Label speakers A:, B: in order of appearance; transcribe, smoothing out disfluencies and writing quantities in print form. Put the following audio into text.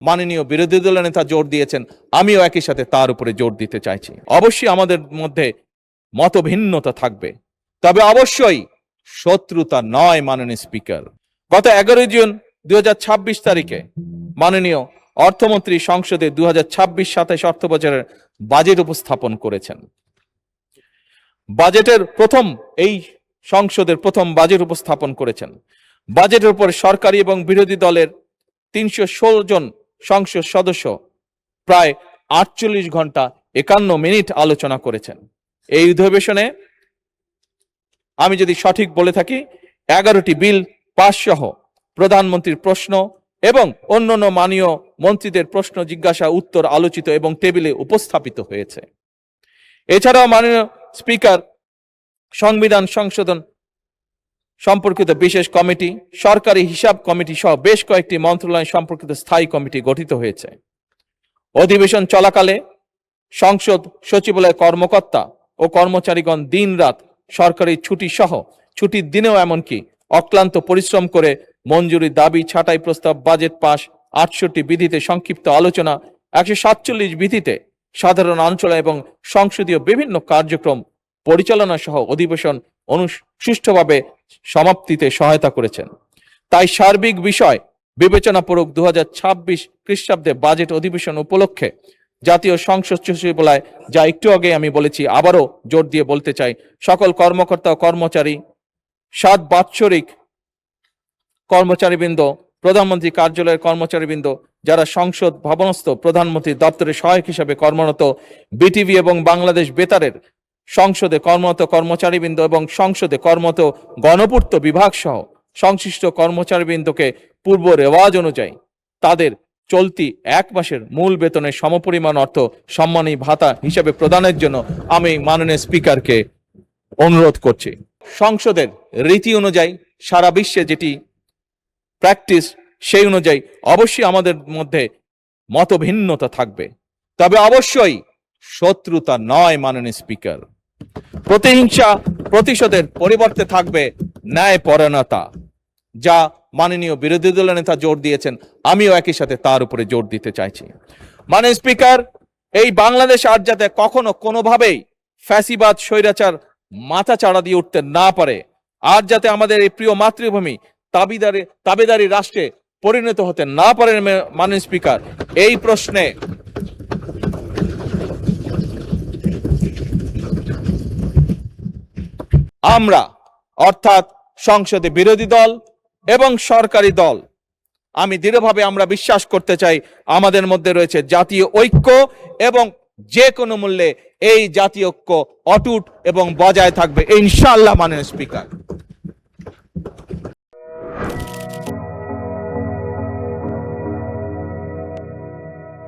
A: মাননীয় বিরোধী দলের নেতা জোর দিয়েছেন, আমিও একই সাথে তার উপরে জোর দিতে চাইছি। অবশ্যই আমাদের মধ্যে মতভিন্নতা থাকবে, তবে অবশ্যই শত্রুতা নয়। মাননীয় স্পিকার, গত 11 জুন 2026 তারিখে মাননীয় অর্থমন্ত্রী সংসদে 2026-27 অর্থ বছরের বাজেট উপস্থাপন করেছেন। বাজেটের প্রথম এই সংসদের প্রথম বাজেট উপস্থাপন করেছেন। বাজেটের উপর সরকারি এবং বিরোধী দলের 316 জন সংসদ সদস্য প্রায় 48 ঘন্টা 51 মিনিট আলোচনা করেছেন। এই অধিবেশনে আমি যদি সঠিক বলে থাকি 11টি বিল পাস সহ প্রধানমন্ত্রীর প্রশ্ন এবং অন্যান্য মাননীয় মন্ত্রীদের প্রশ্ন জিজ্ঞাসা উত্তর আলোচিত এবং টেবিলে উপস্থাপিত হয়েছে। এছাড়াও মাননীয় স্পিকার সংবিধান সংশোধন সম্পর্কিত বিশেষ কমিটি, সরকারি হিসাব কমিটি সহ বেশ কয়েকটি মন্ত্রণালয় সম্পর্কিত স্থায়ী কমিটি গঠিত হয়েছে। অধিবেশন চলাকালে সংসদ সচিবালয় কর্মকর্তা ও কর্মচারীগণ দিনরাত সরকারি ছুটি সহ ছুটির দিনেও এমনকি অক্লান্ত পরিশ্রম করে মঞ্জুরির দাবি, ছাঁটাই প্রস্তাব, বাজেট পাস, 68 বিধিতে সংক্ষিপ্ত আলোচনা, 147 বিধিতে সাধারণ আলোচনা এবং সংসদীয় বিভিন্ন কার্যক্রম পরিচালনা সহ অধিবেশন সুষ্ঠুভাবে সমাপ্তিতে সহায়তা করেছেন। তাই সার্বিক বিষয় বিবেচনাপূর্বক 2026 খ্রিস্টাব্দে বাজেট অধিবেশন উপলক্ষে জাতীয় সংসদ সচিবালয়, যা একটু আগে আমি বলেছি, আবারও জোর দিয়ে বলতে চাই, সকল কর্মকর্তা ও কর্মচারী, 7 বাৎসরিক কর্মচারীবৃন্দ, প্রধানমন্ত্রী কার্যালয়ের কর্মচারীবৃন্দ, যারা সংসদ ভবনস্থ প্রধানমন্ত্রী দপ্তরে সহায়ক হিসেবে কর্মরত, বিটিভি এবং বাংলাদেশ বেতারের সংসদে কর্মরত কর্মচারীবৃন্দ এবং সংসদে কর্মরত গণপূর্ত বিভাগ সহ সংশ্লিষ্ট কর্মচারীবৃন্দকে পূর্ব রেওয়াজ অনুযায়ী তাদের চলতি 1 মাসের মূল বেতনের সমপরিমাণ অর্থ সম্মানী ভাতা হিসেবে প্রদানের জন্য আমি মাননীয় স্পিকারকে অনুরোধ করছি। সংসদের রীতি অনুযায়ী সারা বিশ্বে যেটি প্র্যাকটিস, সেই অনুযায়ী অবশ্যই আমাদের মধ্যে মতভিন্নতা থাকবে, তবে অবশ্যই শত্রুতা নয়। মাননীয় স্পিকার, প্রতিহিংসা প্রতিশোধের পরিবর্তে থাকবে ন্যায়পরায়ণতা, যা মাননীয় বিরোধী দলের নেতা জোর দিয়েছেন, আমিও একই সাথে তার উপরে জোর দিতে চাইছি। মাননীয় স্পিকার, এই বাংলাদেশ আর যাতে কখনো কোনোভাবেই ফ্যাসিবাদ স্বৈরাচার মাথা চাড়া দিয়ে উঠতে না পারে, আর যাতে আমাদের এই প্রিয় মাতৃভূমি তাবেদারি রাষ্ট্রে পরিণত হতে না পারে, মাননীয় স্পিকার, এই প্রশ্নে আমরা অর্থাৎ সংসদে বিরোধী দল এবং সরকারি দল, আমি দৃঢ়ভাবে আমরা বিশ্বাস করতে চাই আমাদের মধ্যে রয়েছে জাতীয় ঐক্য এবং যে কোনো মূল্যে এই জাতীয় ঐক্য অটুট এবং বজায় থাকবে ইনশাআল্লাহ। মাননীয় স্পিকার।